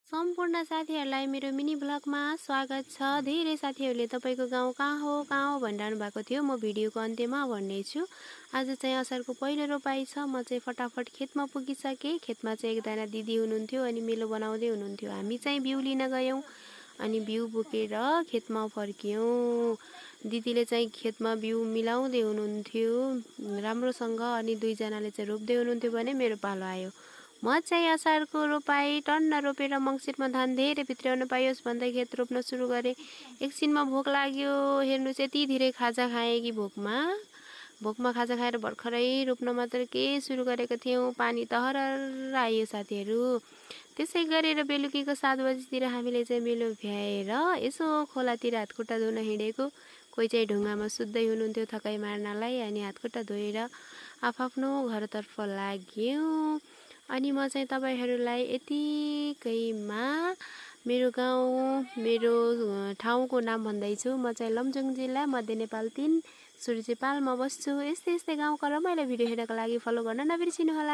सम्पूर्ण साथीहरूलाई मेरो मिनी भ्लगमा स्वागत छ। धेरै साथीहरूले तपाईको गाउँ कहाँ हो भनिरहनु भएको थियो। म भिडियोको अन्त्यमा भन्नेछु। आज चाहिँ असारको पहिलो रोपाई छ। म चाहिँ फटाफट खेतमा पुगिसके। खेतमा चाहिँ एकजना दिदी हुनुहुन्थ्यो अनि मेलो बनाउँदै हुनुहुन्थ्यो। हामी चाहिँ बिउ लिन गयौँ अनि बिउ बोकेर खेतमा फर्क्यौँ। दिदीले चाहिँ खेतमा बिउ मिलाउँदै हुनुहुन्थ्यो राम्रोसँग अनि दुईजनाले चाहिँ रोप्दै हुनुहुन्थ्यो भने मेरो पालो आयो। म चाहिँ असारको रोपाई टन्न रोपेर मङ्सिरमा धान धेरै भित्राउन पाइयोस् भन्दै खेत रोप्न सुरु गरेँ। एकछिनमा भोक लाग्यो। हेर्नुहोस् यति धेरै खाजा खाएँ कि भोकमा खाजा खाएर भर्खरै रोप्न मात्र के सुरु गरेको थियौँ। पानी त हरर आयो साथीहरू। त्यसै गरेर बेलुकीको 7 बजीतिर हामीले चाहिँ मेलो भ्याएर यसो खोलातिर हातखुट्टा धुन हिँडेको। कोही चाहिँ ढुङ्गामा सुत्दै हुनुहुन्थ्यो थकाइ मार्नलाई अनि हातखुट्टा धोएर आफआफ्नो घरतर्फ लाग्यौँ। अनि म चाहिँ तपाईहरूलाई यतिकैमा मेरो गाउँ मेरो ठाउँको नाम भन्दैछु। म चाहिँ लमजुङ जिल्ला मध्य नेपाल 3 सुर्जेपालमा बस्छु। यस्तै गाउँका रमाइलो भिडियो हेर्नका लागि फलो गर्न नबिर्सिनु होला।